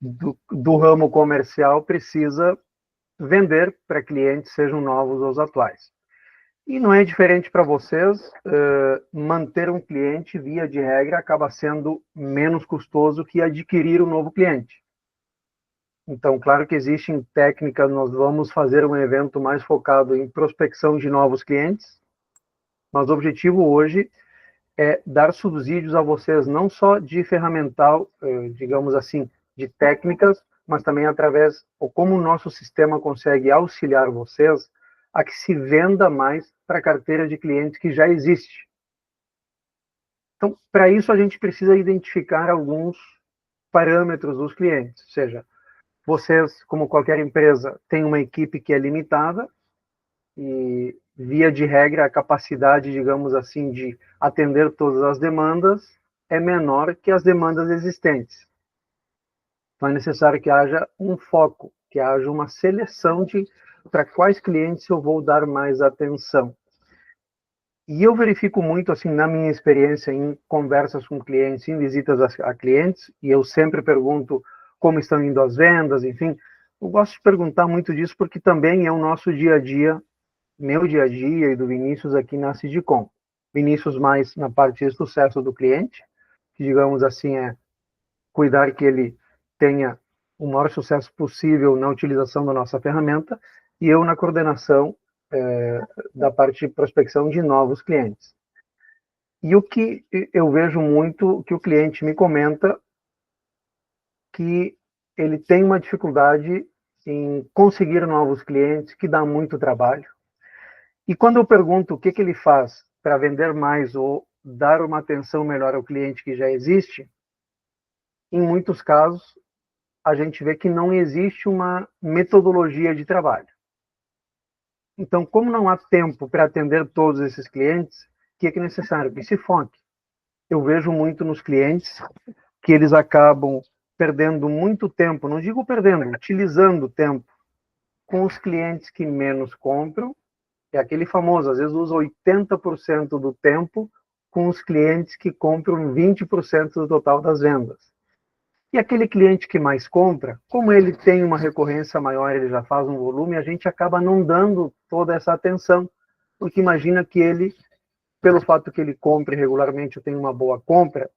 do ramo comercial precisa vender para clientes, sejam novos ou atuais. E não é diferente para vocês, manter um cliente, via de regra, acaba sendo menos custoso que adquirir um novo cliente. Então, claro que existem técnicas, nós vamos fazer um evento mais focado em prospecção de novos clientes, mas o objetivo hoje é dar subsídios a vocês, não só de ferramental, digamos assim, de técnicas, mas também através, ou como o nosso sistema consegue auxiliar vocês a que se venda mais para a carteira de clientes que já existe. Então, para isso, a gente precisa identificar alguns parâmetros dos clientes, ou seja, vocês, como qualquer empresa, têm uma equipe que é limitada e, via de regra, a capacidade, digamos assim, de atender todas as demandas é menor que as demandas existentes. Então, é necessário que haja um foco, que haja uma seleção de para quais clientes eu vou dar mais atenção. E eu verifico muito, assim, na minha experiência, em conversas com clientes, em visitas a clientes, e eu sempre pergunto como estão indo as vendas, enfim. Eu gosto de perguntar muito disso porque também é o nosso dia a dia, meu dia a dia e do Vinícius aqui na Cidicom. Vinícius mais na parte de sucesso do cliente, que, digamos assim, é cuidar que ele tenha o maior sucesso possível na utilização da nossa ferramenta, e eu na coordenação da parte de prospecção de novos clientes. E o que eu vejo muito, que o cliente me comenta, que ele tem uma dificuldade em conseguir novos clientes, que dá muito trabalho. E quando eu pergunto o que ele faz para vender mais ou dar uma atenção melhor ao cliente que já existe, em muitos casos, a gente vê que não existe uma metodologia de trabalho. Então, como não há tempo para atender todos esses clientes, o que é necessário? Que se foque. Eu vejo muito nos clientes que eles acabam perdendo muito tempo, não digo perdendo, utilizando tempo com os clientes que menos compram, é aquele famoso, às vezes usa 80% do tempo com os clientes que compram 20% do total das vendas. E aquele cliente que mais compra, como ele tem uma recorrência maior, ele já faz um volume, a gente acaba não dando toda essa atenção, porque imagina que ele, pelo fato que ele compre regularmente, eu tenho uma boa compra,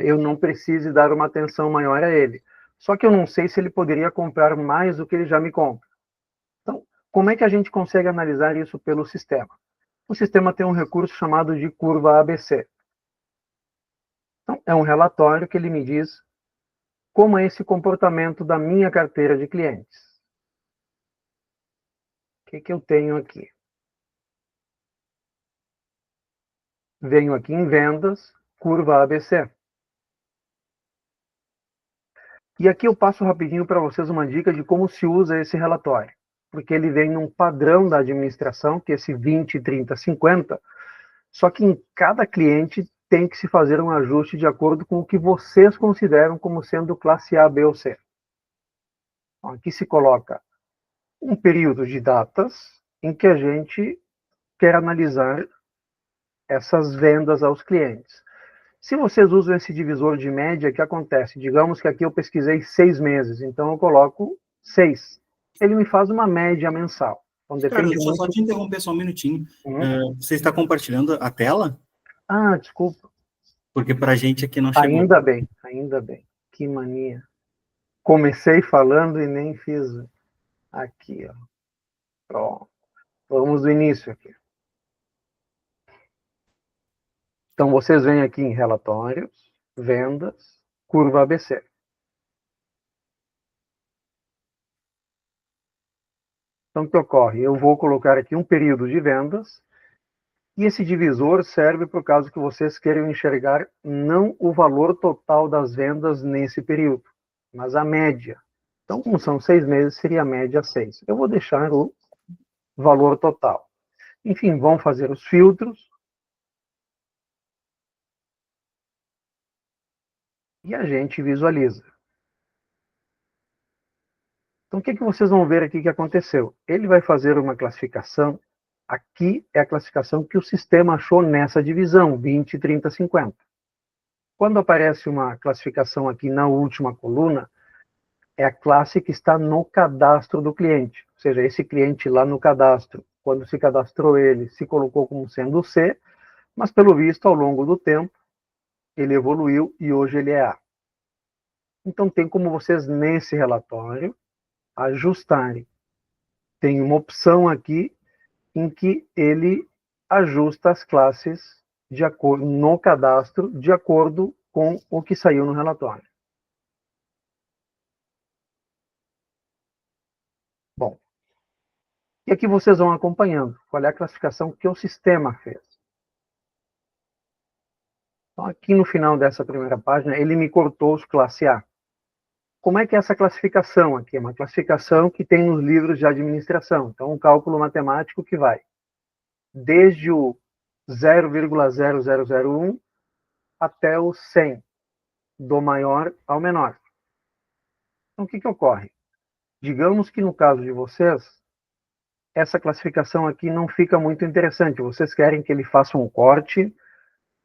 eu não precise dar uma atenção maior a ele. Só que eu não sei se ele poderia comprar mais do que ele já me compra. Então, como é que a gente consegue analisar isso pelo sistema? O sistema tem um recurso chamado de curva ABC. Então, é um relatório que ele me diz como é esse comportamento da minha carteira de clientes. O que eu tenho aqui? Venho aqui em vendas, curva ABC. E aqui eu passo rapidinho para vocês uma dica de como se usa esse relatório. Porque ele vem num padrão da administração, que é esse 20, 30, 50, só que em cada cliente tem que se fazer um ajuste de acordo com o que vocês consideram como sendo classe A, B ou C. Então, aqui se coloca um período de datas em que a gente quer analisar essas vendas aos clientes. Se vocês usam esse divisor de média, o que acontece? Digamos que aqui eu pesquisei 6 meses, então eu coloco 6. Ele me faz uma média mensal. Então, Cara, depende deixa eu muito... só te interromper só um minutinho. Uhum. Você está compartilhando a tela? Ah, desculpa. Porque para a gente aqui não chegou. Ainda bem, ainda bem. Que mania. Comecei falando e nem fiz aqui, ó. Pronto. Vamos do início aqui. Então, vocês vêm aqui em relatórios, vendas, curva ABC. Então, o que ocorre? Eu vou colocar aqui um período de vendas, e esse divisor serve para o caso que vocês queiram enxergar não o valor total das vendas nesse período, mas a média. Então, como são 6 meses, seria a média 6. Eu vou deixar o valor total. Enfim, vão fazer os filtros. E a gente visualiza. Então, o que vocês vão ver aqui que aconteceu? Ele vai fazer uma classificação. Aqui é a classificação que o sistema achou nessa divisão, 20, 30, 50. Quando aparece uma classificação aqui na última coluna, é a classe que está no cadastro do cliente. Ou seja, esse cliente lá no cadastro, quando se cadastrou ele, se colocou como sendo C, mas pelo visto, ao longo do tempo, ele evoluiu e hoje ele é A. Então tem como vocês, nesse relatório, ajustarem. Tem uma opção aqui em que ele ajusta as classes de acordo, no cadastro de acordo com o que saiu no relatório. Bom, e aqui vocês vão acompanhando qual é a classificação que o sistema fez. Então, aqui no final dessa primeira página, ele me cortou os classe A. Como é que é essa classificação aqui? É uma classificação que tem nos livros de administração. Então, um cálculo matemático que vai desde o 0,0001 até o 100, do maior ao menor. Então, o que ocorre? Digamos que no caso de vocês, essa classificação aqui não fica muito interessante. Vocês querem que ele faça um corte,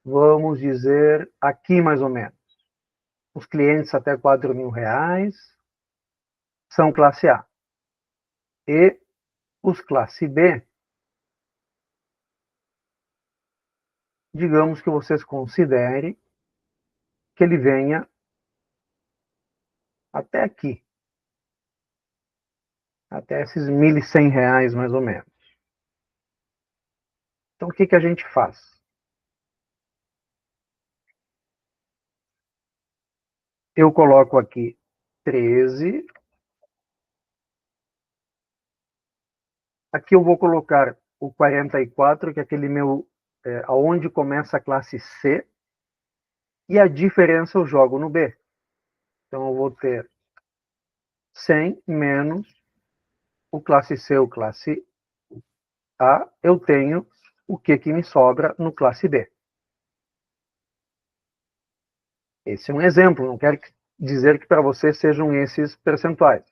vamos dizer, aqui mais ou menos. Os clientes até R$ 4.000 são classe A. E os classe B, digamos que vocês considerem que ele venha até aqui. Até esses R$ 1.100 mais ou menos. Então, o que a gente faz? Eu coloco aqui 13. Aqui eu vou colocar o 44, que é aquele meu, aonde começa a classe C, e a diferença eu jogo no B. Então eu vou ter 100 menos o classe C, o classe A, eu tenho o que me sobra no classe B. Esse é um exemplo, não quero dizer que para vocês sejam esses percentuais,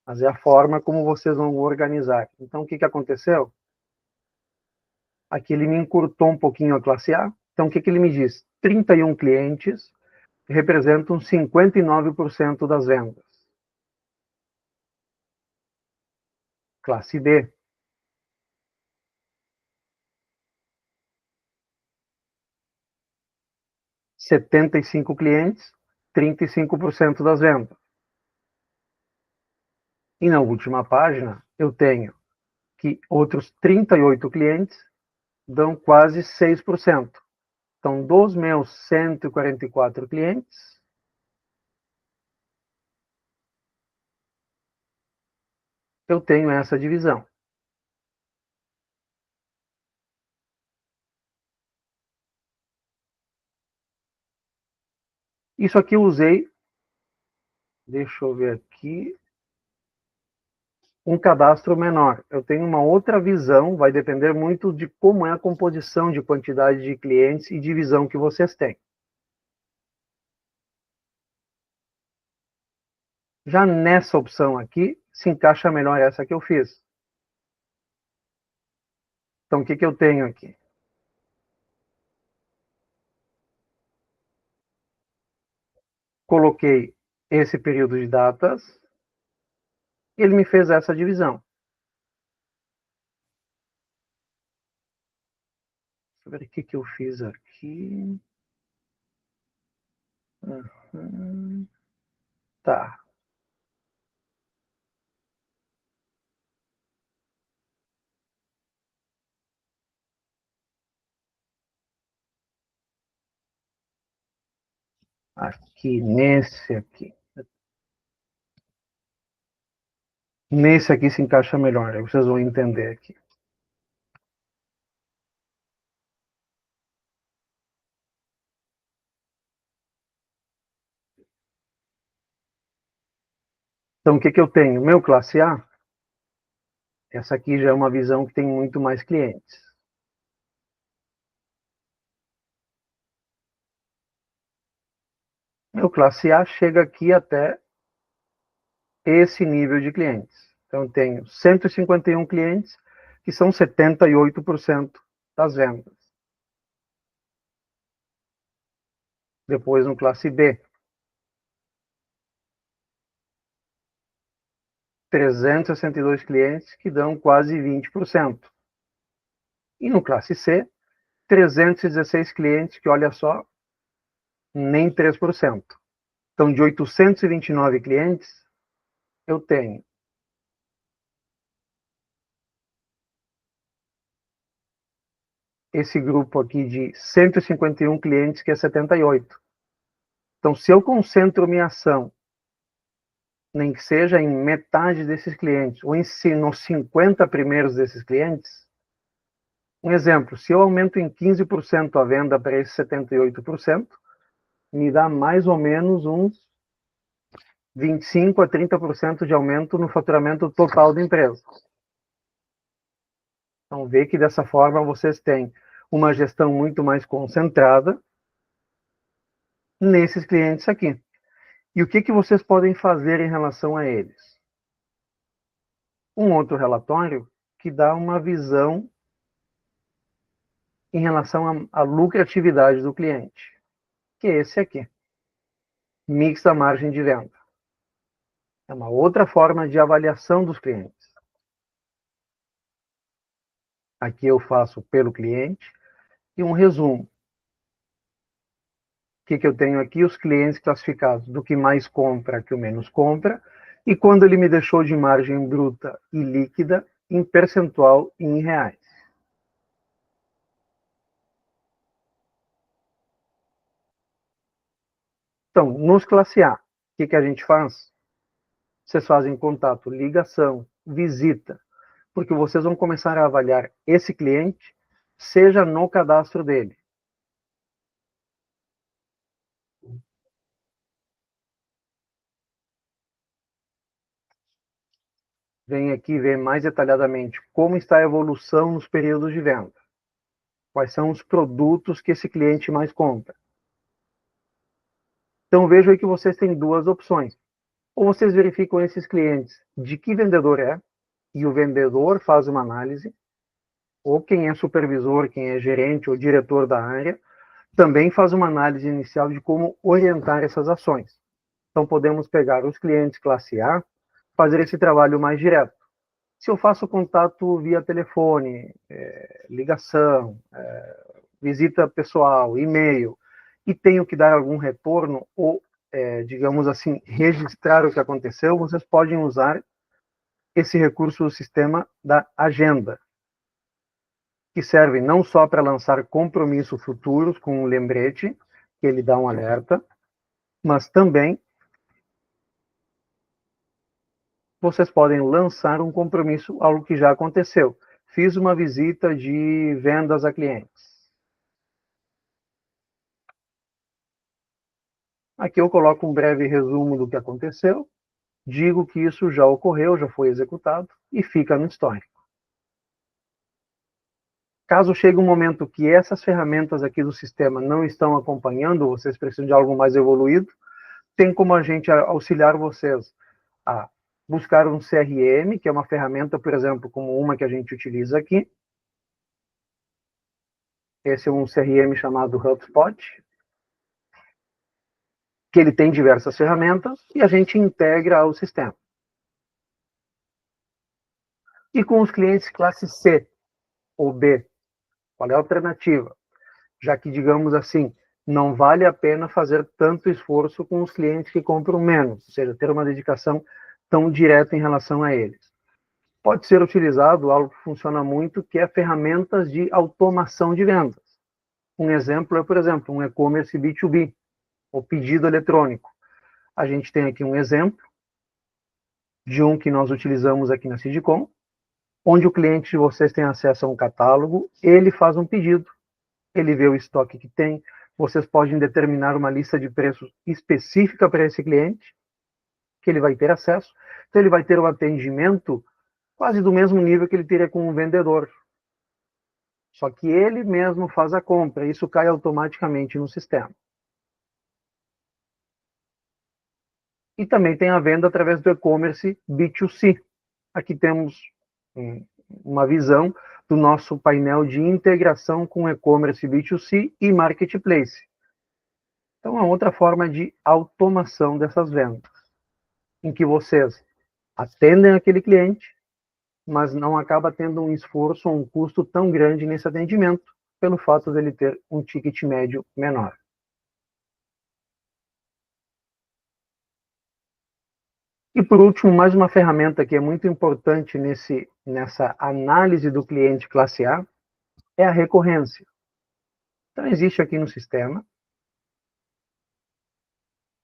mas é a forma como vocês vão organizar. Então o que aconteceu? Aqui ele me encurtou um pouquinho a classe A. Então, o que ele me diz? 31 clientes representam 59% das vendas. Classe B. R$ 75 clientes, 35% das vendas. E na última página, eu tenho que outros 38 clientes dão quase 6%. Então, dos meus 144 clientes, eu tenho essa divisão. Isso aqui eu usei, deixa eu ver aqui, um cadastro menor. Eu tenho uma outra visão, vai depender muito de como é a composição de quantidade de clientes e divisão que vocês têm. Já nessa opção aqui, se encaixa melhor essa que eu fiz. Então, o que eu tenho aqui? Coloquei esse período de datas e ele me fez essa divisão. Deixa eu ver o que eu fiz aqui. Tá. Aqui, nesse aqui. Nesse aqui se encaixa melhor, aí vocês vão entender aqui. Então, o que eu tenho? Meu classe A, essa aqui já é uma visão que tem muito mais clientes. Meu classe A chega aqui até esse nível de clientes. Então, eu tenho 151 clientes, que são 78% das vendas. Depois, no classe B, 362 clientes que dão quase 20%. E no classe C, 316 clientes que, olha só, nem 3%. Então, de 829 clientes, eu tenho esse grupo aqui de 151 clientes, que é 78. Então, se eu concentro minha ação, nem que seja em metade desses clientes, ou nos 50 primeiros desses clientes, um exemplo, se eu aumento em 15% a venda para esses 78%, me dá mais ou menos uns 25% a 30% de aumento no faturamento total da empresa. Então, vê que dessa forma vocês têm uma gestão muito mais concentrada nesses clientes aqui. E o que vocês podem fazer em relação a eles? Um outro relatório que dá uma visão em relação à lucratividade do cliente, que é esse aqui, mix da margem de venda. É uma outra forma de avaliação dos clientes. Aqui eu faço pelo cliente e um resumo. O que eu tenho aqui? Os clientes classificados do que mais compra, que o menos compra, e quando ele me deixou de margem bruta e líquida em percentual e em reais. Então, nos classe A, o que a gente faz? Vocês fazem contato, ligação, visita, porque vocês vão começar a avaliar esse cliente, seja no cadastro dele. Vem aqui ver mais detalhadamente como está a evolução nos períodos de venda. Quais são os produtos que esse cliente mais compra. Então, vejo aí que vocês têm duas opções. Ou vocês verificam esses clientes de que vendedor é, e o vendedor faz uma análise, ou quem é supervisor, quem é gerente ou diretor da área, também faz uma análise inicial de como orientar essas ações. Então, podemos pegar os clientes classe A, fazer esse trabalho mais direto. Se eu faço contato via telefone, ligação, visita pessoal, e-mail, e tenho que dar algum retorno, ou, digamos assim, registrar o que aconteceu, vocês podem usar esse recurso do sistema da agenda, que serve não só para lançar compromissos futuros com um lembrete, que ele dá um alerta, mas também vocês podem lançar um compromisso, algo que já aconteceu. Fiz uma visita de vendas a clientes. Aqui eu coloco um breve resumo do que aconteceu, digo que isso já ocorreu, já foi executado, e fica no histórico. Caso chegue um momento que essas ferramentas aqui do sistema não estão acompanhando, vocês precisam de algo mais evoluído, tem como a gente auxiliar vocês a buscar um CRM, que é uma ferramenta, por exemplo, como uma que a gente utiliza aqui. Esse é um CRM chamado HubSpot, que ele tem diversas ferramentas e a gente integra ao sistema. E com os clientes classe C ou B, qual é a alternativa? Já que, digamos assim, não vale a pena fazer tanto esforço com os clientes que compram menos, ou seja, ter uma dedicação tão direta em relação a eles. Pode ser utilizado algo que funciona muito, que é ferramentas de automação de vendas. Um exemplo é, por exemplo, um e-commerce B2B, ou pedido eletrônico. A gente tem aqui um exemplo de um que nós utilizamos aqui na Cidicom, onde o cliente de vocês tem acesso a um catálogo, ele faz um pedido, ele vê o estoque que tem, vocês podem determinar uma lista de preços específica para esse cliente, que ele vai ter acesso, então ele vai ter um atendimento quase do mesmo nível que ele teria com um vendedor. Só que ele mesmo faz a compra, isso cai automaticamente no sistema. E também tem a venda através do e-commerce B2C. Aqui temos uma visão do nosso painel de integração com e-commerce B2C e marketplace. Então, é outra forma de automação dessas vendas, em que vocês atendem aquele cliente, mas não acaba tendo um esforço ou um custo tão grande nesse atendimento, pelo fato dele ter um ticket médio menor. E por último, mais uma ferramenta que é muito importante nessa análise do cliente classe A é a recorrência. Então existe aqui no sistema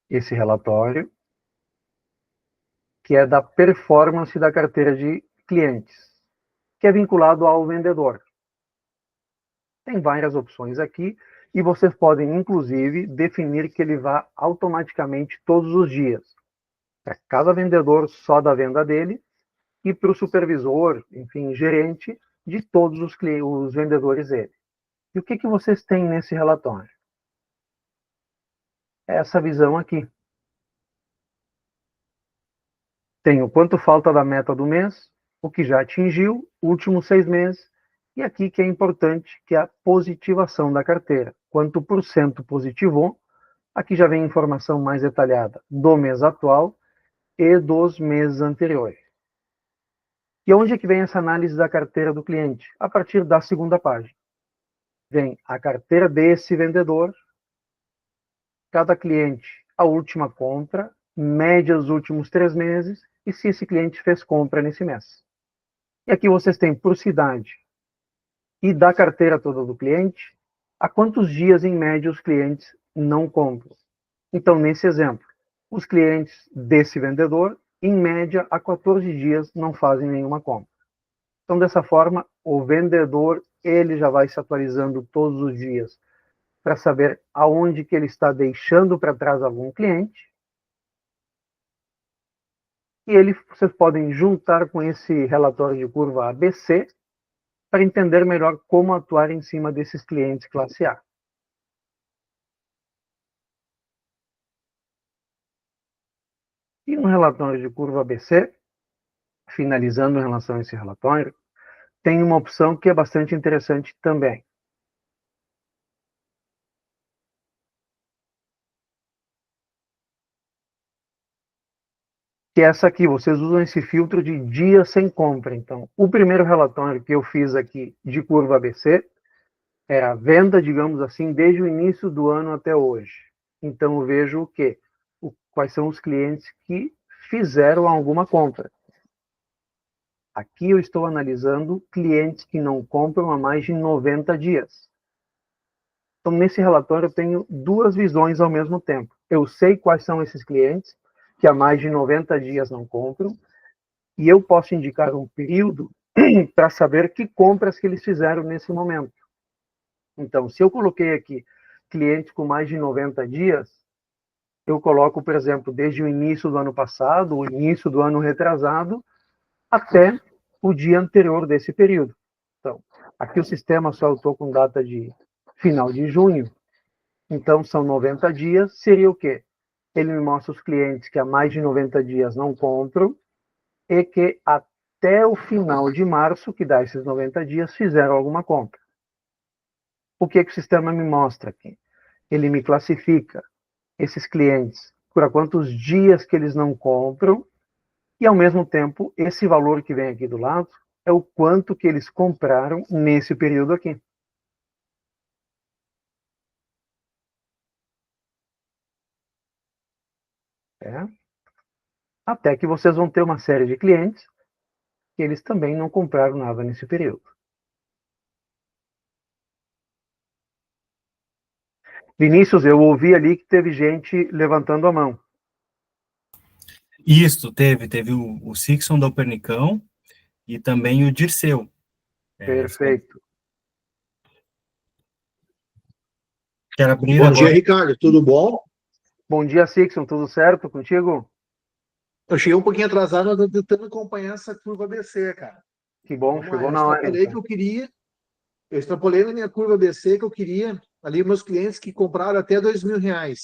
esse relatório, que é da performance da carteira de clientes, que é vinculado ao vendedor. Tem várias opções aqui, e vocês podem, inclusive, definir que ele vá automaticamente todos os dias, para cada vendedor só da venda dele, e para o supervisor, enfim, gerente de todos os vendedores dele. E o que vocês têm nesse relatório? É essa visão aqui. Tem o quanto falta da meta do mês, o que já atingiu, últimos 6 meses, e aqui que é importante, que é a positivação da carteira. Quanto por cento positivou, aqui já vem informação mais detalhada do mês atual e dos meses anteriores. E onde é que vem essa análise da carteira do cliente? A partir da segunda página. Vem a carteira desse vendedor, cada cliente, a última compra, média dos últimos 3 meses, e se esse cliente fez compra nesse mês. E aqui vocês têm por cidade e da carteira toda do cliente, há quantos dias em média os clientes não compram. Então, nesse exemplo, os clientes desse vendedor, em média, há 14 dias não fazem nenhuma compra. Então, dessa forma, o vendedor ele já vai se atualizando todos os dias para saber aonde que ele está deixando para trás algum cliente. E vocês podem juntar com esse relatório de curva ABC para entender melhor como atuar em cima desses clientes classe A. E no relatório de curva ABC, finalizando em relação a esse relatório, tem uma opção que é bastante interessante também. Que é essa aqui, vocês usam esse filtro de dia sem compra. Então, o primeiro relatório que eu fiz aqui de curva ABC era a venda, digamos assim, desde o início do ano até hoje. Então, eu vejo o quê? Quais são os clientes que fizeram alguma compra. Aqui eu estou analisando clientes que não compram há mais de 90 dias. Então, nesse relatório, eu tenho duas visões ao mesmo tempo. Eu sei quais são esses clientes que há mais de 90 dias não compram, e eu posso indicar um período para saber que compras que eles fizeram nesse momento. Então, se eu coloquei aqui clientes com mais de 90 dias, eu coloco, por exemplo, desde o início do ano passado, o início do ano retrasado, até o dia anterior desse período. Então, aqui o sistema só estou com data de final de junho, então são 90 dias, seria o quê? Ele me mostra os clientes que há mais de 90 dias não compram e que até o final de março, que dá esses 90 dias, fizeram alguma compra. O que o sistema me mostra aqui? Ele me classifica esses clientes por há quantos dias que eles não compram e, ao mesmo tempo, esse valor que vem aqui do lado é o quanto que eles compraram nesse período aqui. Até que vocês vão ter uma série de clientes que eles também não compraram nada nesse período. Vinícius, eu ouvi ali que teve gente levantando a mão. Isso, teve o Sixon da Pernicão e também o Dirceu. Perfeito. Quero abrir Bom agora. dia, Ricardo, tudo bom? Bom dia, Sixon, tudo certo contigo? Eu cheguei um pouquinho atrasado, mas tô tentando acompanhar essa curva ABC, cara. Que bom, Vamos lá, chegou na hora. Então. Eu extrapolei na minha curva ABC que eu queria, ali meus clientes que compraram até R$2.000.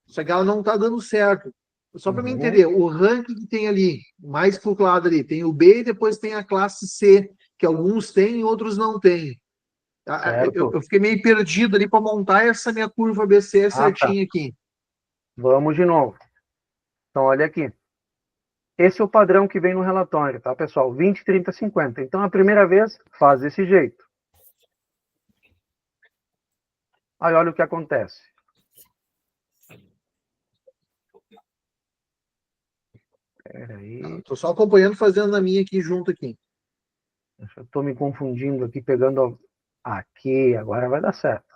Só que ela não está dando certo. Só para me entender, o ranking que tem ali, mais pro lado ali, tem o B e depois tem a classe C, que alguns têm e outros não têm. Eu fiquei meio perdido ali para montar essa minha curva ABC certinha aqui. Vamos de novo. Então, olha aqui. Esse é o padrão que vem no relatório, tá, pessoal? 20, 30, 50. Então, a primeira vez, faz desse jeito. Aí, olha o que acontece. Peraí. Estou só acompanhando, fazendo na minha aqui, junto aqui. Eu estou me confundindo aqui, pegando aqui. Agora vai dar certo.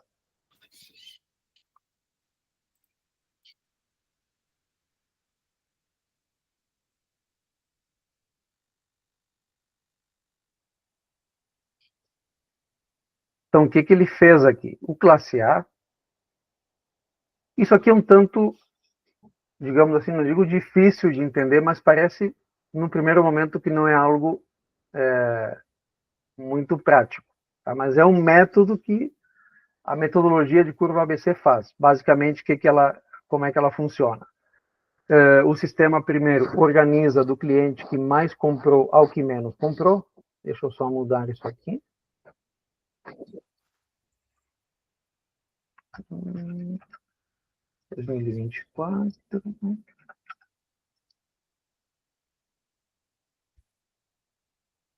Então, o que ele fez aqui? O classe A, isso aqui é um tanto, digamos assim, não digo difícil de entender, mas parece, no primeiro momento, que não é algo muito prático. Tá? Mas é um método que a metodologia de curva ABC faz. Basicamente, como é que ela funciona? O sistema, primeiro, organiza do cliente que mais comprou ao que menos comprou. Deixa eu só mudar isso aqui. 2024.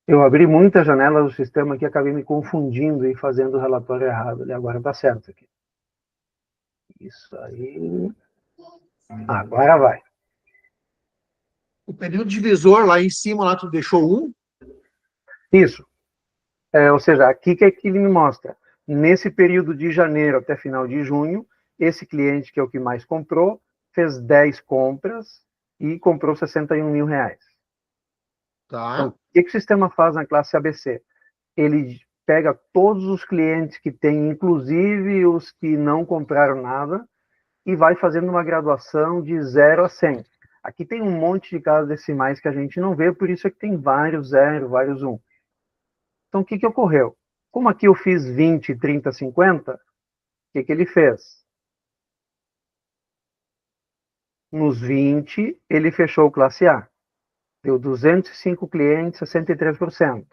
Eu abri muitas janelas do sistema aqui, acabei me confundindo e fazendo o relatório errado. E agora está certo aqui. Isso aí. Agora vai. O período divisor lá em cima, lá tu deixou 1? Isso. Ou seja, aqui que ele me mostra. Nesse período de janeiro até final de junho, esse cliente, que é o que mais comprou, fez 10 compras e comprou 61 mil reais. Tá. Então, o que o sistema faz na classe ABC? Ele pega todos os clientes que tem, inclusive os que não compraram nada, e vai fazendo uma graduação de 0 a 100. Aqui tem um monte de casas decimais que a gente não vê, por isso é que tem vários 0, vários 1. Então, o que ocorreu? Como aqui eu fiz 20, 30, 50, o que ele fez? Nos 20, ele fechou o classe A. Deu 205 clientes, 63%.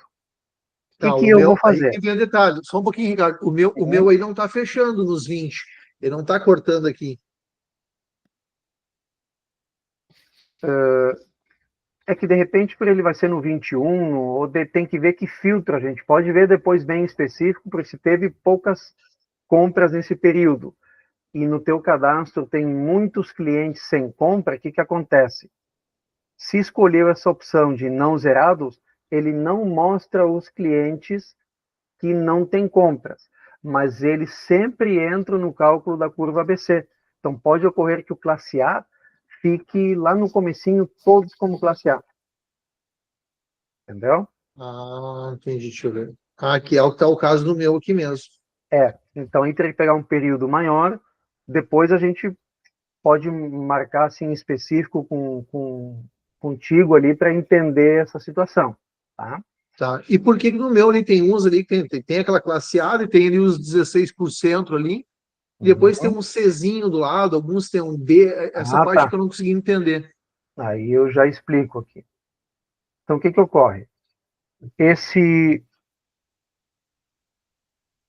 Tá, O que eu vou fazer? Aí que vem o detalhe. Só um pouquinho, Ricardo. O meu aí não está fechando nos 20. Ele não está cortando aqui. É que, de repente, por ele vai ser no 21, ou tem que ver que filtro a gente pode ver depois bem específico, porque se teve poucas compras nesse período, e no teu cadastro tem muitos clientes sem compra, o que acontece? Se escolheu essa opção de não zerados, ele não mostra os clientes que não têm compras, mas eles sempre entram no cálculo da curva ABC. Então, pode ocorrer que o classe A fique lá no comecinho, todos como classe A. Entendeu? Ah, entendi, deixa eu ver. Aqui é o que está o caso do meu aqui mesmo. Então, entre pegar um período maior, depois a gente pode marcar assim em específico contigo ali para entender essa situação, tá? Tá. E por que no meu ali tem uns ali que tem aquela classe A e tem ali os 16% ali, e depois tem um Czinho do lado, alguns tem um D, essa parte tá. que eu não consegui entender. Aí eu já explico aqui. Então, o que ocorre?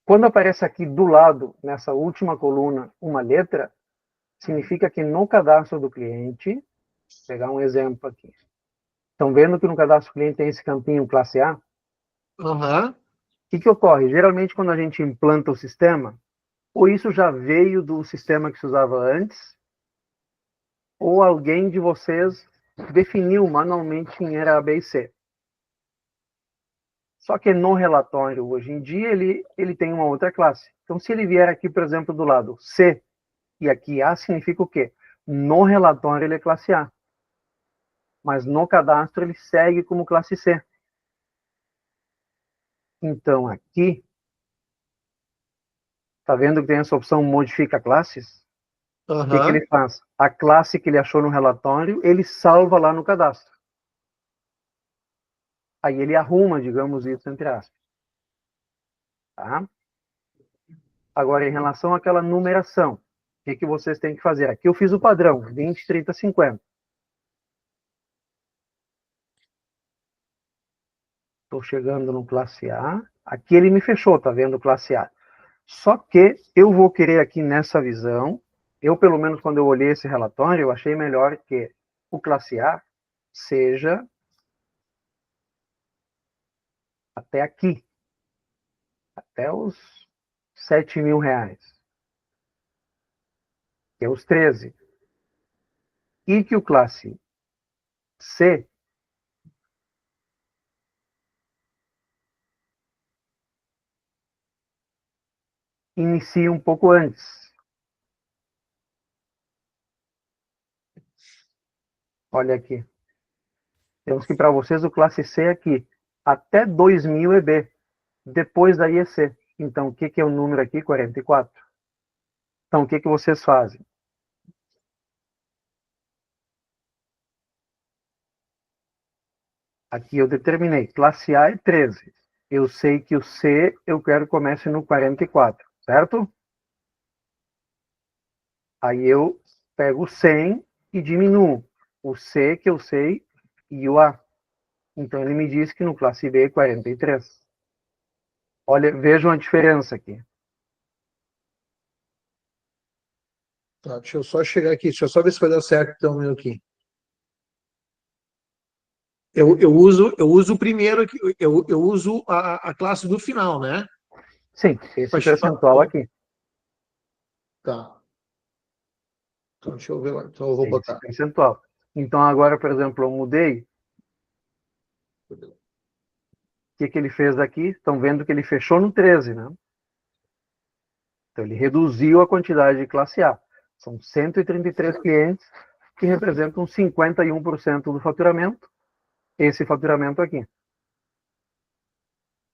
Quando aparece aqui do lado, nessa última coluna, uma letra, significa que no cadastro do cliente, vou pegar um exemplo aqui. Estão vendo que no cadastro do cliente tem esse campinho classe A? Aham. O que ocorre? Geralmente, quando a gente implanta o sistema, ou isso já veio do sistema que se usava antes, ou alguém de vocês definiu manualmente em era A, B e C. Só que no relatório, hoje em dia, ele tem uma outra classe. Então, se ele vier aqui, por exemplo, do lado C, e aqui A, significa o quê? No relatório, ele é classe A. Mas no cadastro, ele segue como classe C. Então, aqui, tá vendo que tem essa opção modifica classes? O que ele faz? A classe que ele achou no relatório, ele salva lá no cadastro. Aí ele arruma, digamos isso, entre aspas. Tá? Agora, em relação àquela numeração, o que vocês têm que fazer? Aqui eu fiz o padrão, 20, 30, 50. Estou chegando no classe A. Aqui ele me fechou, tá vendo? Classe A. Só que eu vou querer aqui nessa visão, eu pelo menos quando eu olhei esse relatório, eu achei melhor que o classe A seja até aqui, até os R$ 7.000, que é os 13, e que o classe C inicie um pouco antes. Olha aqui. Temos que para vocês o classe C aqui, até 2.000 é B, depois daí é C. Então, o que é o número aqui? 44. Então, o que vocês fazem? Aqui eu determinei, classe A é 13. Eu sei que o C eu quero que comece no 44, certo? Aí eu pego o 100 e diminuo o C que eu sei e o A. Então ele me diz que no classe B é 43. Olha, vejam a diferença aqui. Tá, deixa eu só chegar aqui, deixa eu só ver se vai dar certo então aqui. Eu uso o primeiro aqui, eu uso a classe do final, né? Sim, esse percentual aqui. Tá. Então, deixa eu ver lá. Então, eu vou botar. Esse percentual. Então, agora, por exemplo, eu mudei. O que ele fez aqui? Estão vendo que ele fechou no 13, né? Então, ele reduziu a quantidade de classe A. São 133 clientes que representam 51% do faturamento. Esse faturamento aqui.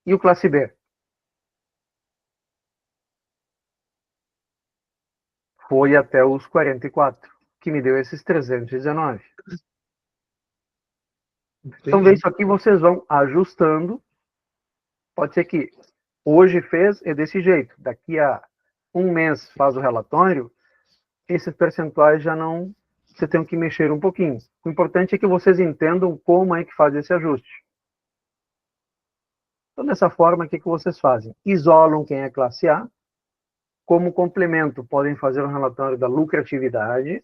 E o classe B? Foi até os 44, que me deu esses 319. Então, ver isso aqui, vocês vão ajustando. Pode ser que hoje fez é desse jeito. Daqui a um mês faz o relatório, esses percentuais já não... Você tem que mexer um pouquinho. O importante é que vocês entendam como é que faz esse ajuste. Então, dessa forma, o que vocês fazem? Isolam quem é classe A. Como complemento, podem fazer um relatório da lucratividade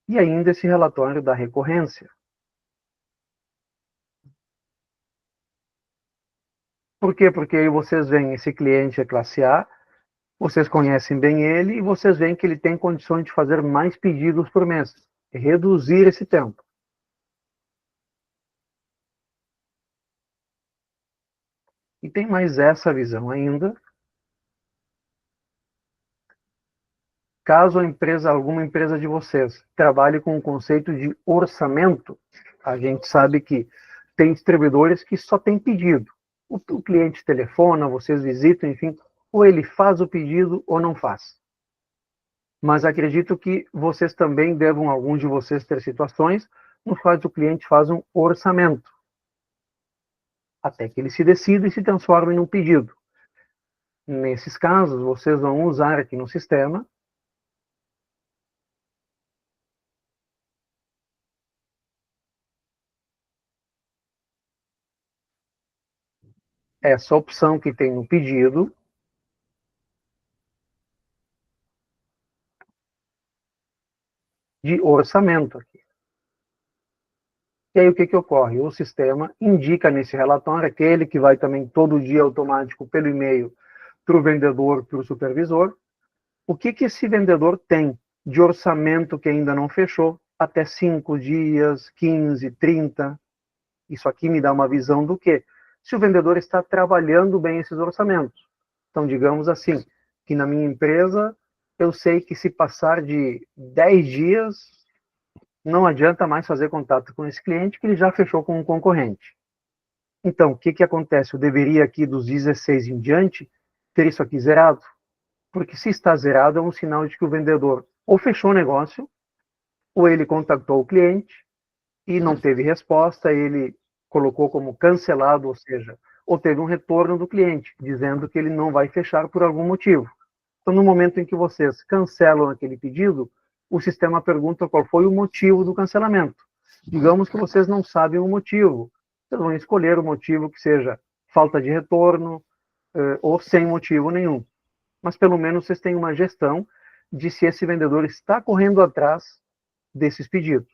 e ainda esse relatório da recorrência. Por quê? Porque aí vocês veem esse cliente é classe A, vocês conhecem bem ele e vocês veem que ele tem condições de fazer mais pedidos por mês. Reduzir esse tempo. E tem mais essa visão ainda. Caso alguma empresa de vocês trabalhe com o conceito de orçamento, a gente sabe que tem distribuidores que só tem pedido. O cliente telefona, vocês visitam, enfim, ou ele faz o pedido ou não faz. Mas acredito que vocês também devam, alguns de vocês, ter situações nos quais o cliente faz um orçamento, até que ele se decida e se transforme num pedido. Nesses casos, vocês vão usar aqui no sistema essa opção que tem no pedido, de orçamento aqui. E aí o que ocorre? O sistema indica nesse relatório, aquele que vai também todo dia automático pelo e-mail para o vendedor, para o supervisor, o que esse vendedor tem de orçamento que ainda não fechou, até 5 dias, 15, 30. Isso aqui me dá uma visão do quê? Se o vendedor está trabalhando bem esses orçamentos. Então, digamos assim, que na minha empresa, eu sei que se passar de 10 dias, não adianta mais fazer contato com esse cliente, que ele já fechou com um concorrente. Então, o que acontece? Eu deveria aqui, dos 16 em diante, ter isso aqui zerado. Porque se está zerado, é um sinal de que o vendedor ou fechou o negócio, ou ele contactou o cliente e não teve resposta, ele colocou como cancelado, ou seja, ou teve um retorno do cliente, dizendo que ele não vai fechar por algum motivo. Então, no momento em que vocês cancelam aquele pedido, o sistema pergunta qual foi o motivo do cancelamento. Digamos que vocês não sabem o motivo. Vocês vão escolher o motivo que seja falta de retorno ou sem motivo nenhum. Mas pelo menos vocês têm uma gestão de se esse vendedor está correndo atrás desses pedidos.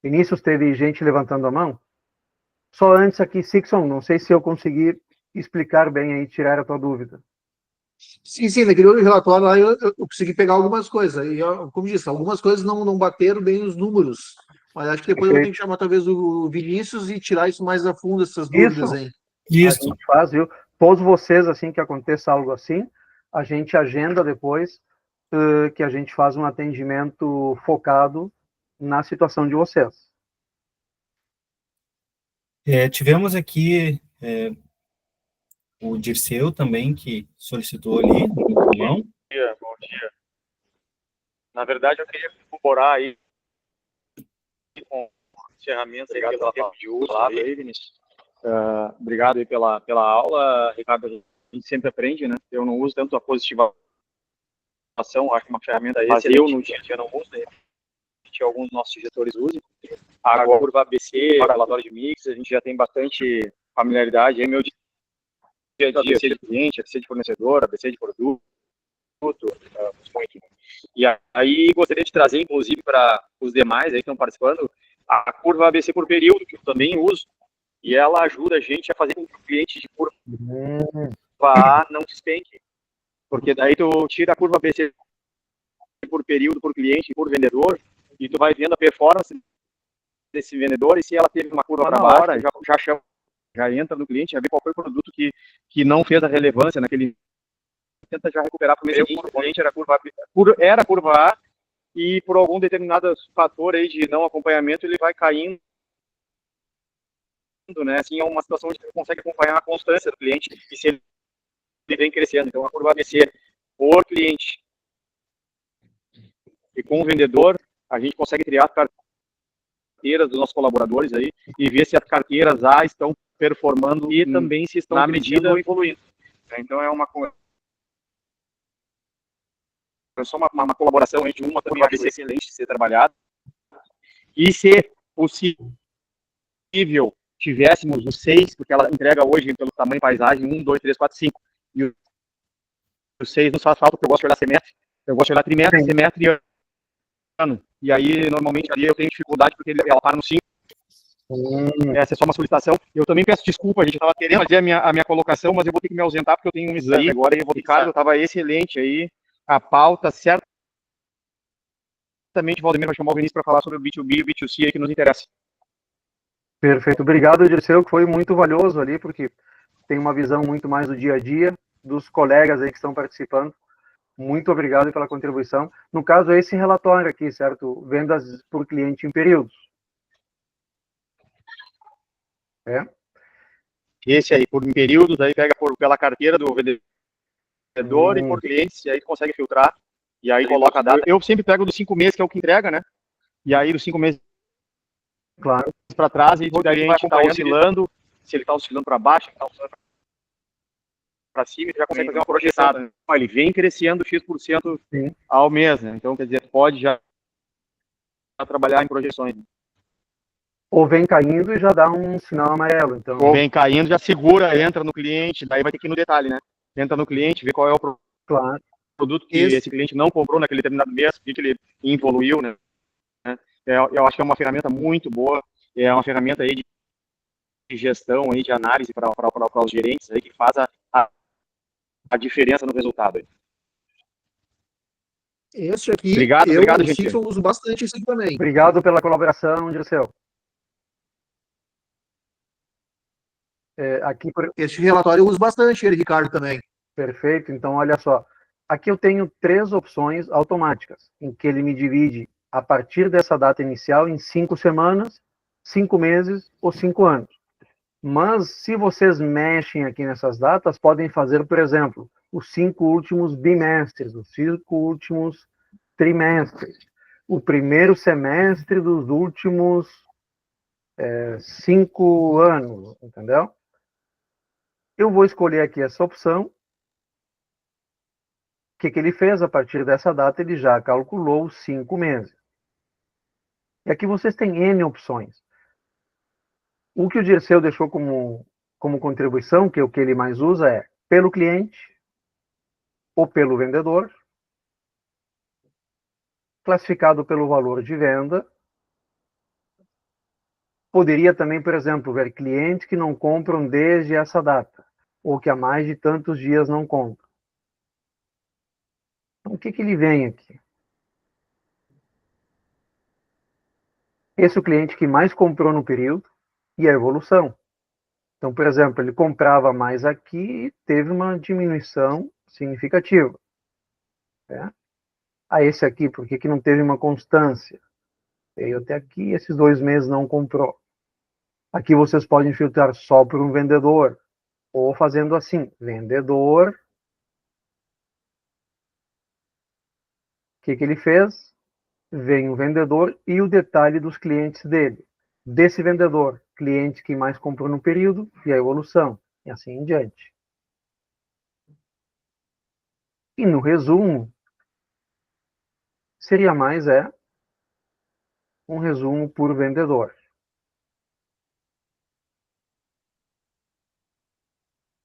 Vinícius, teve gente levantando a mão? Só antes aqui, Sixon, não sei se eu consegui explicar bem aí, tirar a tua dúvida. Sim, naquele outro relatório lá eu consegui pegar algumas coisas. E, como disse, algumas coisas não bateram bem os números. Mas acho que depois eu vou ter que chamar talvez o Vinícius e tirar isso mais a fundo, essas dúvidas Isso, aí. a gente faz, viu? Todos vocês, assim que aconteça algo assim, a gente agenda depois que a gente faz um atendimento focado na situação de vocês. Tivemos aqui o Dirceu também, que solicitou ali no pulmão. Bom dia. Na verdade, eu queria corroborar aí com as ferramentas aí pelo tempo de uso. Aí, Vinícius. Obrigado aí pela aula, Ricardo. A gente sempre aprende, né? Eu não uso tanto a positivação, acho que uma ferramenta excelente. Eu no dia a dia não uso, né? Alguns dos nossos gestores usam. A curva ABC, o relatório de mix, a gente já tem bastante familiaridade. Aí, meu dia a dia, ABC de cliente, ABC de fornecedor, ABC de produto, muito. E aí gostaria de trazer, inclusive, para os demais aí que estão participando, a curva ABC por período, que eu também uso, e ela ajuda a gente a fazer com que o cliente de curva A não despenque, porque daí tu tira a curva ABC por período, por cliente, por vendedor, e tu vai vendo a performance desse vendedor, e se ela teve uma curva para baixo, já chama, já entra no cliente, já vê qual foi o produto que não fez a relevância naquele, tenta já recuperar para o mês seguinte. O cliente era curva A, e por algum determinado fator aí de não acompanhamento, ele vai caindo, né? Assim, é uma situação onde você consegue acompanhar a constância do cliente e se ele vem crescendo. Então, a curva ABC por cliente e com o vendedor, a gente consegue criar carteiras dos nossos colaboradores aí e ver se as carteiras A estão performando e também se estão na medida evoluindo. Então, é só uma colaboração entre uma também vai ser excelente de ser trabalhada. E se possível tivéssemos os 6, porque ela entrega hoje pelo tamanho paisagem 1, 2, 3, 4, 5. E os 6 nos faz falta, porque eu gosto de olhar semestre, eu gosto de olhar trimestre, semestre e ano. E aí, normalmente, ali eu tenho dificuldade porque ela para no 5. Essa é só uma solicitação. Eu também peço desculpa, a gente estava querendo fazer a minha colocação, mas eu vou ter que me ausentar porque eu tenho um exame agora. E Ricardo, estava excelente aí, a pauta, certamente o Valdemir vai chamar o Vinícius para falar sobre o B2B e o B2C aí que nos interessa. Perfeito. Obrigado, Dirceu, que foi muito valioso ali, porque tem uma visão muito mais do dia a dia dos colegas aí que estão participando. Muito obrigado pela contribuição. No caso, é esse relatório aqui, certo? Vendas por cliente em períodos. Esse aí, por períodos, aí pega pela carteira do vendedor e por clientes, e aí consegue filtrar, e aí coloca a data. Eu sempre pego dos 5 meses, que é o que entrega, né? E aí, dos 5 meses para trás, e daí a gente está oscilando, se ele está oscilando para baixo, está oscilando para cima, ele já consegue fazer uma projeção. Né? Ele vem crescendo X% ao mês, né? Então, quer dizer, pode já trabalhar em projeções. Ou vem caindo e já dá um sinal amarelo. Então... Ou vem caindo, já segura, entra no cliente, daí vai ter que ir no detalhe, né? Entra no cliente, vê qual é o produto que esse cliente não comprou naquele determinado mês, que ele evoluiu, né? Eu acho que é uma ferramenta muito boa, é uma ferramenta aí de gestão, aí de análise para os gerentes aí, que faz a diferença no resultado. Aí. Esse aqui, obrigado, gente. Eu uso bastante isso aqui também. Obrigado pela colaboração, Dirceu. Esse relatório eu uso bastante ele, Ricardo, também. Perfeito. Então, olha só. Aqui eu tenho 3 opções automáticas, em que ele me divide a partir dessa data inicial em 5 semanas, 5 meses ou 5 anos. Mas, se vocês mexem aqui nessas datas, podem fazer, por exemplo, os 5 últimos bimestres, os 5 últimos trimestres, o primeiro semestre dos últimos 5 anos, entendeu? Eu vou escolher aqui essa opção. O que ele fez? A partir dessa data, ele já calculou 5 meses. E aqui vocês têm N opções. O que o Dirceu deixou como contribuição, que é o que ele mais usa, é pelo cliente ou pelo vendedor, classificado pelo valor de venda Poderia também, por exemplo, ver clientes que não compram desde essa data, ou que há mais de tantos dias não compram. Então, o que ele vem aqui? Esse é o cliente que mais comprou no período e a evolução. Então, por exemplo, ele comprava mais aqui e teve uma diminuição significativa. Né? Esse aqui, por que não teve uma constância? Veio até aqui, esses 2 meses não comprou. Aqui vocês podem filtrar só por um vendedor, ou fazendo assim, vendedor. O que ele fez? Vem o vendedor e o detalhe dos clientes dele. Desse vendedor, cliente que mais comprou no período e a evolução, e assim em diante. E no resumo, seria mais um resumo por vendedor.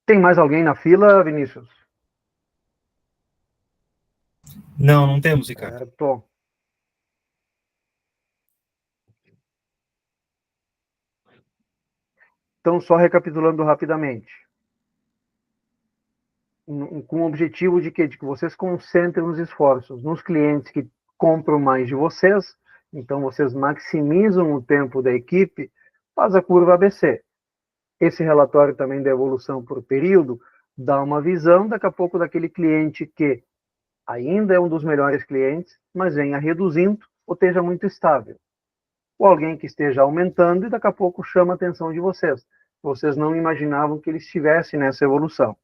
Tem mais alguém na fila, Vinícius? Não, não temos, Ricardo. Certo. Então, só recapitulando rapidamente. Com o objetivo de que vocês concentrem os esforços nos clientes que compram mais de vocês, então vocês maximizam o tempo da equipe, faz a curva ABC. Esse relatório também da evolução por período dá uma visão, daqui a pouco, daquele cliente que ainda é um dos melhores clientes, mas venha reduzindo ou esteja muito estável. Ou alguém que esteja aumentando e daqui a pouco chama a atenção de vocês. Vocês não imaginavam que ele estivesse nessa evolução.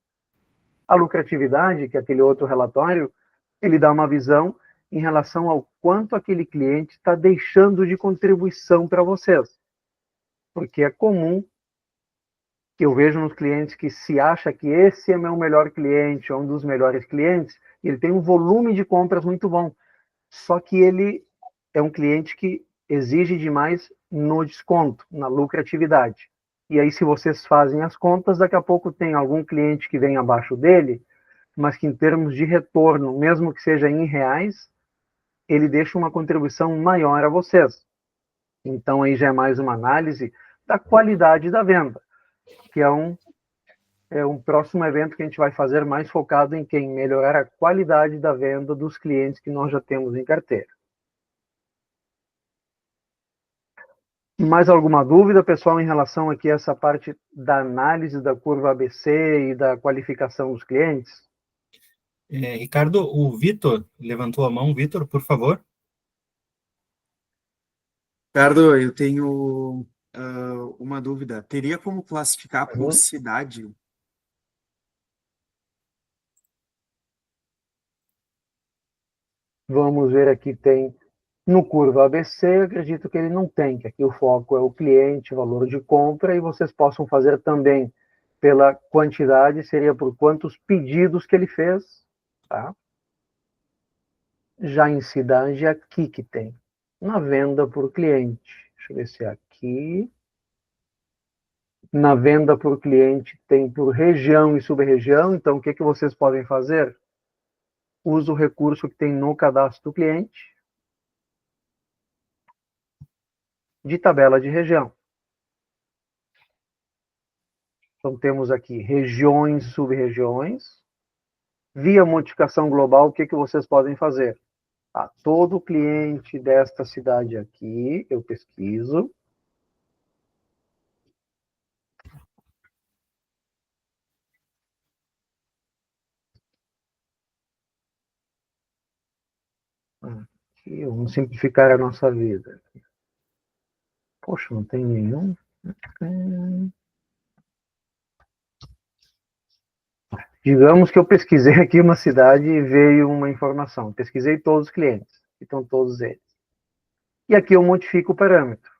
A lucratividade, que é aquele outro relatório, ele dá uma visão em relação ao quanto aquele cliente está deixando de contribuição para vocês. Porque é comum que eu vejo nos clientes que se acha que esse é meu melhor cliente, ou um dos melhores clientes, ele tem um volume de compras muito bom. Só que ele é um cliente que exige demais no desconto, na lucratividade. E aí, se vocês fazem as contas, daqui a pouco tem algum cliente que vem abaixo dele, mas que em termos de retorno, mesmo que seja em reais, ele deixa uma contribuição maior a vocês. Então, aí já é mais uma análise da qualidade da venda, que é um próximo evento que a gente vai fazer mais focado em quem melhorar a qualidade da venda dos clientes que nós já temos em carteira. Mais alguma dúvida, pessoal, em relação aqui a essa parte da análise da curva ABC e da qualificação dos clientes? Ricardo, o Vitor levantou a mão. Vitor, por favor. Ricardo, eu tenho uma dúvida. Teria como classificar por cidade? Vamos ver aqui, tem no curva ABC, acredito que ele não tem, que aqui o foco é o cliente, valor de compra, e vocês possam fazer também pela quantidade, seria por quantos pedidos que ele fez, tá? Já em cidade, aqui que tem, na venda por cliente. Deixa eu ver se é aqui. Na venda por cliente tem por região e sub-região, então o que vocês podem fazer? Usa o recurso que tem no cadastro do cliente, de tabela de região. Então, temos aqui regiões, sub-regiões. Via modificação global, o que vocês podem fazer? Todo cliente desta cidade aqui, eu pesquiso. Aqui, vamos simplificar a nossa vida. Poxa, não tem nenhum. Digamos que eu pesquisei aqui uma cidade e veio uma informação. Pesquisei todos os clientes, então todos eles. E aqui eu modifico o parâmetro.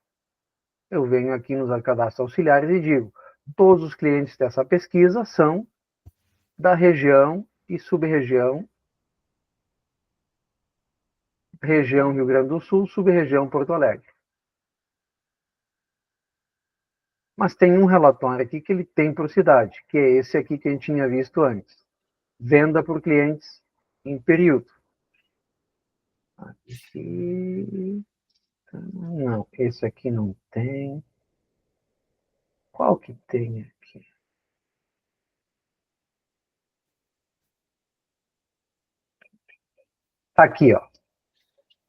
Eu venho aqui nos cadastros auxiliares e digo, todos os clientes dessa pesquisa são da região e sub-região, região Rio Grande do Sul, sub-região Porto Alegre. Mas tem um relatório aqui que ele tem por cidade, que é esse aqui que a gente tinha visto antes. Venda por clientes em período. Aqui. Não, esse aqui não tem. Qual que tem aqui? Aqui, ó.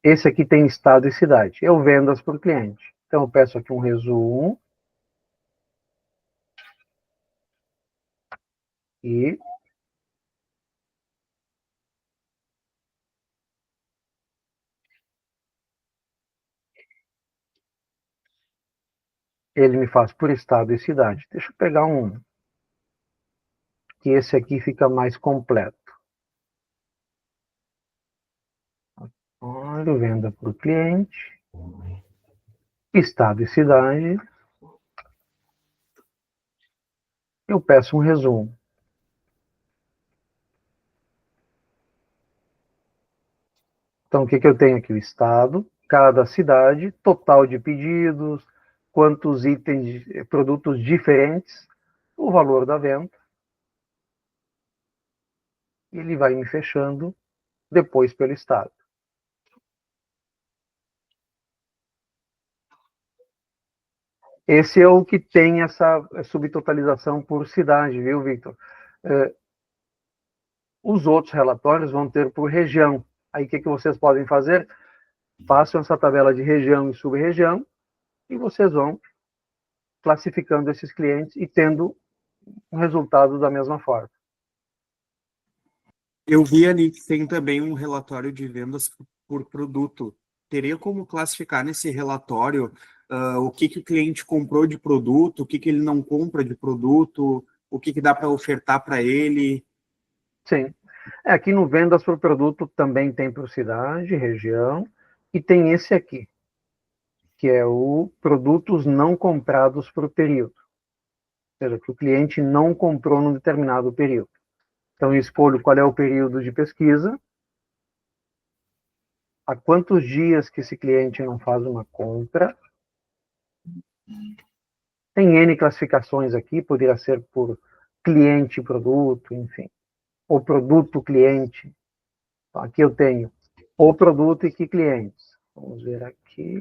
Esse aqui tem estado e cidade. Eu vendas para o cliente. Então, eu peço aqui um resumo. E ele me faz por estado e cidade. Deixa eu pegar um, que esse aqui fica mais completo. Olha, venda para o cliente, estado e cidade. Eu peço um resumo. Então, o que eu tenho aqui? O estado, cada cidade, total de pedidos, quantos itens, produtos diferentes, o valor da venda. E ele vai me fechando depois pelo estado. Esse é o que tem essa subtotalização por cidade, viu, Victor? Os outros relatórios vão ter por região. Aí o que vocês podem fazer? Façam essa tabela de região e sub-região e vocês vão classificando esses clientes e tendo um resultado da mesma forma. Eu vi ali que tem também um relatório de vendas por produto. Teria como classificar nesse relatório o que o cliente comprou de produto, o que ele não compra de produto, o que dá para ofertar para ele? Sim. Aqui no vendas por produto também tem por cidade, região, e tem esse aqui, que é o produtos não comprados por período. Ou seja, que o cliente não comprou num determinado período. Então, eu escolho qual é o período de pesquisa, há quantos dias que esse cliente não faz uma compra. Tem N classificações aqui, poderia ser por cliente produto, enfim, ou produto cliente. Então, aqui eu tenho o produto e que clientes. Vamos ver aqui.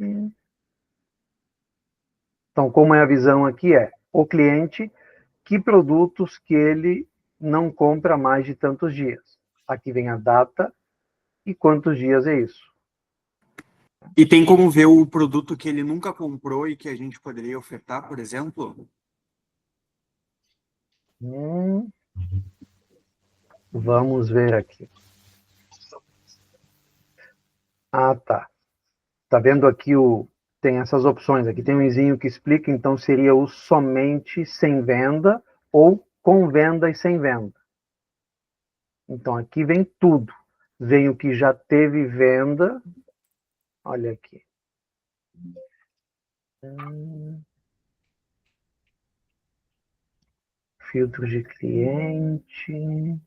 Então, como é a visão aqui é o cliente, que produtos que ele não compra mais de tantos dias. Aqui vem a data e quantos dias é isso. E tem como ver o produto que ele nunca comprou e que a gente poderia ofertar, por exemplo? Vamos ver aqui. Ah, tá. Tá vendo aqui tem essas opções. Aqui tem um izinho que explica, então seria o somente sem venda ou com venda e sem venda. Então aqui vem tudo. Vem o que já teve venda. Olha aqui. Filtro de cliente.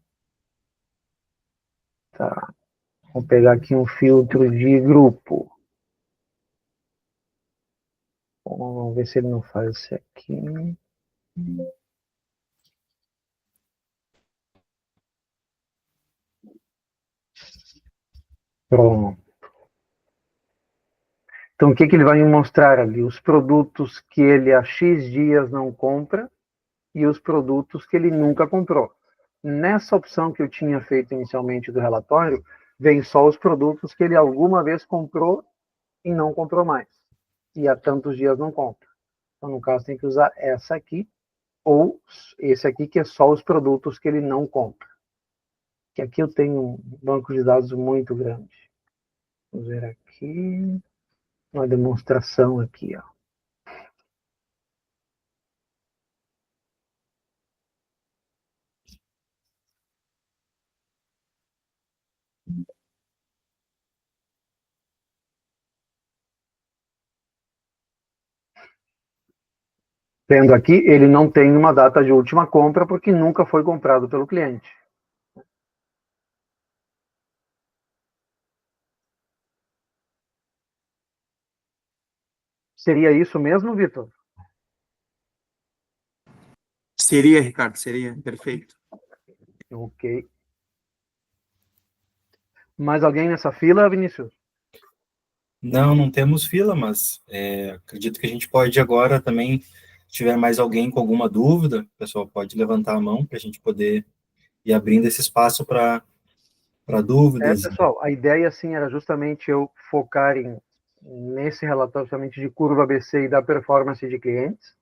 Tá. Vou pegar aqui um filtro de grupo. Vamos ver se ele não faz esse aqui. Pronto. Então, o que ele vai me mostrar ali? Os produtos que ele há X dias não compra e os produtos que ele nunca comprou. Nessa opção que eu tinha feito inicialmente do relatório, vem só os produtos que ele alguma vez comprou e não comprou mais. E há tantos dias não compra. Então, no caso, tem que usar essa aqui, ou esse aqui, que é só os produtos que ele não compra. Que aqui eu tenho um banco de dados muito grande. Vamos ver aqui. Uma demonstração aqui, ó. Vendo aqui, ele não tem uma data de última compra porque nunca foi comprado pelo cliente. Seria isso mesmo, Vitor? Seria, Ricardo, seria perfeito. Ok. Mais alguém nessa fila, Vinícius? Não temos fila, mas acredito que a gente pode agora também Se tiver mais alguém com alguma dúvida, o pessoal pode levantar a mão para a gente poder ir abrindo esse espaço para dúvidas. Pessoal, a ideia, assim, era justamente eu focar nesse relatório justamente de curva ABC e da performance de clientes,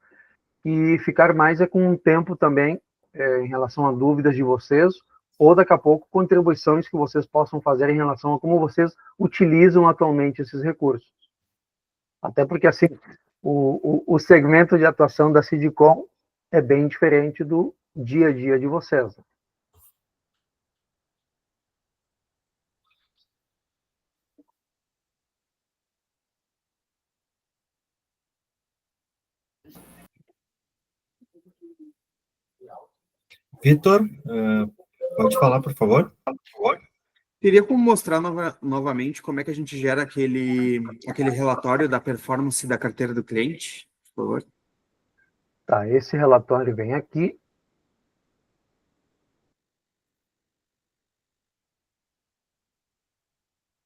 e ficar mais com um tempo também em relação a dúvidas de vocês, ou daqui a pouco contribuições que vocês possam fazer em relação a como vocês utilizam atualmente esses recursos. Até porque, assim, o segmento de atuação da Cidcom é bem diferente do dia a dia de vocês. Vitor, pode falar, por favor? Teria como mostrar novamente como é que a gente gera aquele relatório da performance da carteira do cliente, por favor? Tá, esse relatório vem aqui.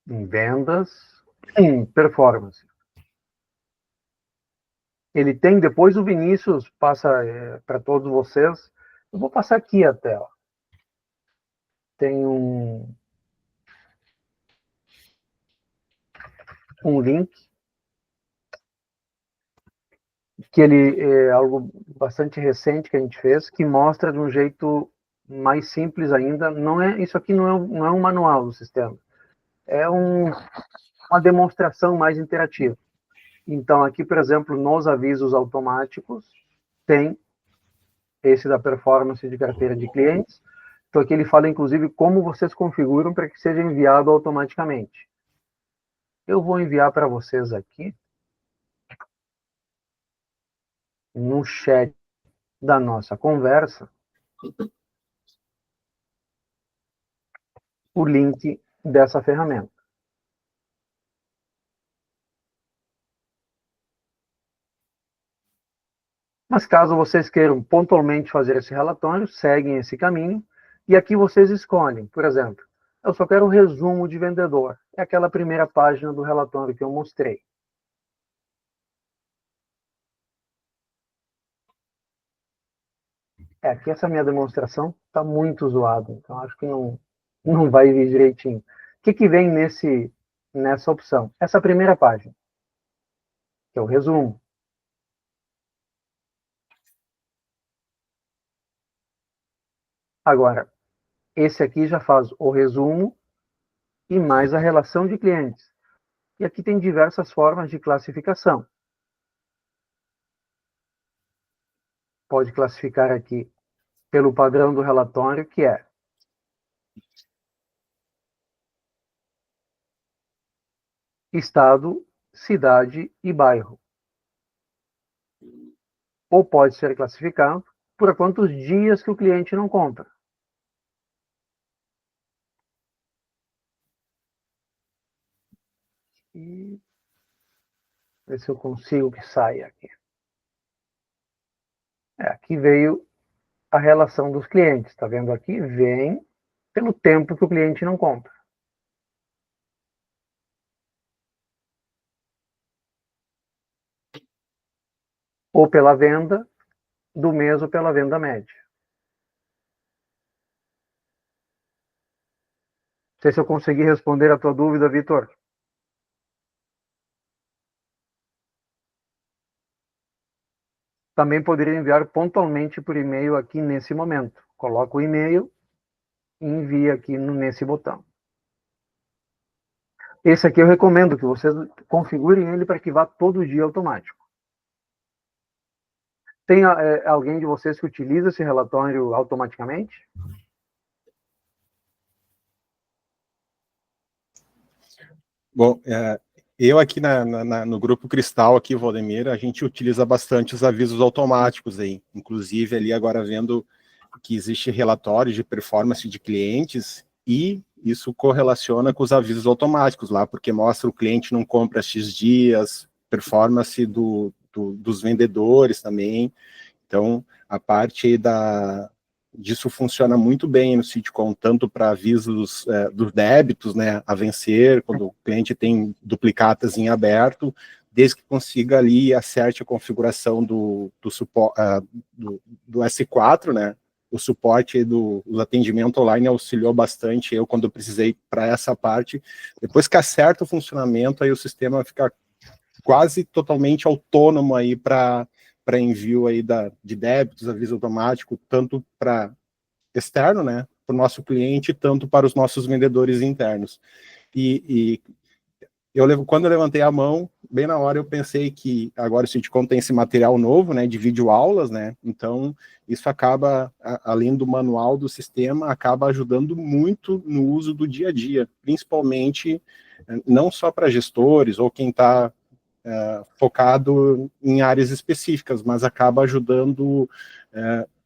Em vendas, em performance. Ele tem, depois o Vinícius passa para todos vocês. Eu vou passar aqui a tela. Tem um link que ele é algo bastante recente que a gente fez, que mostra de um jeito mais simples ainda. Isso aqui não é um manual do sistema. É uma demonstração mais interativa. Então, aqui, por exemplo, nos avisos automáticos, tem esse da performance de carteira de clientes. Então, aqui ele fala, inclusive, como vocês configuram para que seja enviado automaticamente. Eu vou enviar para vocês aqui, no chat da nossa conversa, o link dessa ferramenta. Mas caso vocês queiram pontualmente fazer esse relatório, seguem esse caminho, e aqui vocês escolhem, por exemplo, eu só quero o resumo de vendedor. É aquela primeira página do relatório que eu mostrei. Aqui essa minha demonstração está muito zoada, então acho que não vai vir direitinho. O que vem nessa opção? Essa primeira página, que é o resumo. Agora, esse aqui já faz o resumo e mais a relação de clientes. E aqui tem diversas formas de classificação. Pode classificar aqui pelo padrão do relatório, que é estado, cidade e bairro. Ou pode ser classificado por quantos dias que o cliente não compra. E ver se eu consigo que saia aqui. Aqui veio a relação dos clientes. Está vendo aqui? Vem pelo tempo que o cliente não compra. Ou pela venda do mês ou pela venda média. Não sei se eu consegui responder a tua dúvida, Vitor. Também poderia enviar pontualmente por e-mail aqui nesse momento. Coloca o e-mail e envia aqui nesse botão. Esse aqui eu recomendo que vocês configurem ele para que vá todo dia automático. Tem alguém de vocês que utiliza esse relatório automaticamente? Bom, eu aqui no Grupo Cristal, aqui, Valdemir, a gente utiliza bastante os avisos automáticos aí, inclusive ali agora vendo que existe relatório de performance de clientes e isso correlaciona com os avisos automáticos lá, porque mostra o cliente não compra X dias, performance dos vendedores também. Então, a parte aí disso funciona muito bem no Cidcom, tanto para avisos dos débitos, né, a vencer, quando o cliente tem duplicatas em aberto, desde que consiga ali e acerte a configuração do S4, né? O suporte do atendimento online auxiliou bastante eu quando precisei para essa parte. Depois que acerta o funcionamento, aí o sistema fica quase totalmente autônomo aí para envio aí de débitos, aviso automático, tanto para externo, né, para o nosso cliente, tanto para os nossos vendedores internos. E quando eu levantei a mão, bem na hora eu pensei que agora o Sitcom tem esse material novo, né, de videoaulas, né, então isso acaba, além do manual do sistema, acaba ajudando muito no uso do dia a dia, principalmente não só para gestores ou quem está focado em áreas específicas, mas acaba ajudando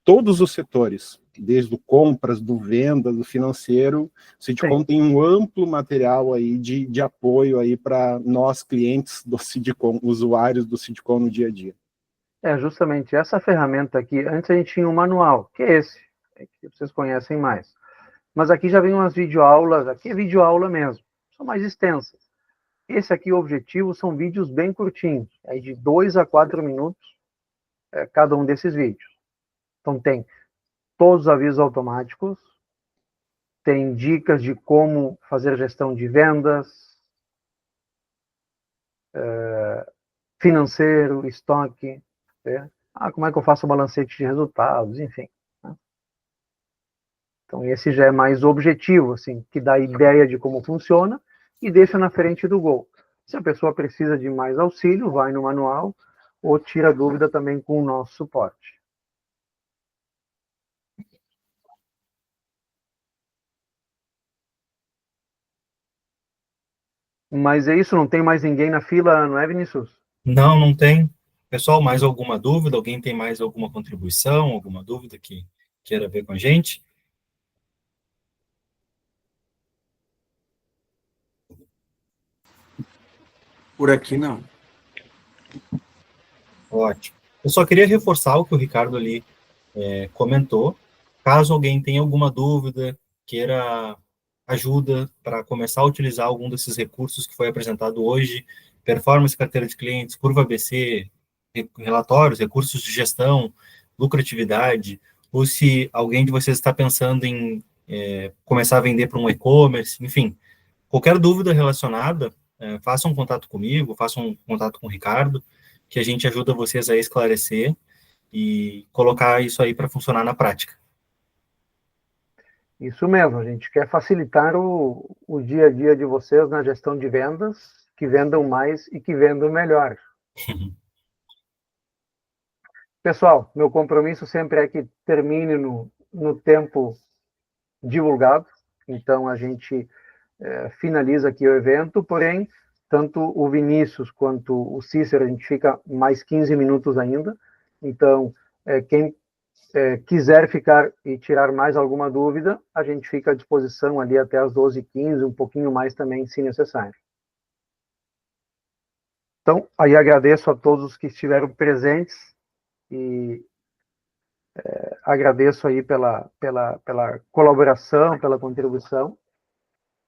todos os setores, desde o compras, do venda, do financeiro. O Sitcom tem um amplo material aí de apoio aí para nós clientes do Sitcom, usuários do Sitcom no dia a dia. Justamente essa ferramenta aqui, antes a gente tinha um manual, que é esse, que vocês conhecem mais. Mas aqui já vem umas videoaulas, aqui é videoaula mesmo, são mais extensas. Esse aqui, o objetivo, são vídeos bem curtinhos, aí de 2 a 4 minutos cada um desses vídeos. Então tem todos os avisos automáticos, tem dicas de como fazer gestão de vendas, financeiro, estoque, né? Como é que eu faço o balancete de resultados, enfim. Né? Então esse já é mais objetivo, assim, que dá ideia de como funciona e deixa na frente do gol. Se a pessoa precisa de mais auxílio, vai no manual ou tira dúvida também com o nosso suporte. Mas é isso, não tem mais ninguém na fila, não é, Vinícius? Não, não tem. Pessoal, mais alguma dúvida? Alguém tem mais alguma contribuição, alguma dúvida que queira ver com a gente? Por aqui, não. Ótimo. Eu só queria reforçar o que o Ricardo ali comentou. Caso alguém tenha alguma dúvida, queira ajuda para começar a utilizar algum desses recursos que foi apresentado hoje, performance, carteira de clientes, curva ABC, relatórios, recursos de gestão, lucratividade, ou se alguém de vocês está pensando em começar a vender para um e-commerce, enfim, qualquer dúvida relacionada, façam um contato comigo, façam um contato com o Ricardo, que a gente ajuda vocês a esclarecer e colocar isso aí para funcionar na prática. Isso mesmo, a gente quer facilitar o dia a dia de vocês na gestão de vendas, que vendam mais e que vendam melhor. Pessoal, meu compromisso sempre é que termine no tempo divulgado, então a gente finaliza aqui o evento, porém, tanto o Vinícius quanto o Cícero, a gente fica mais 15 minutos ainda, então quem quiser ficar e tirar mais alguma dúvida, a gente fica à disposição ali até as 12h15, um pouquinho mais também, se necessário. Então, aí agradeço a todos os que estiveram presentes e agradeço aí pela colaboração, pela contribuição,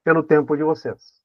pelo tempo de vocês.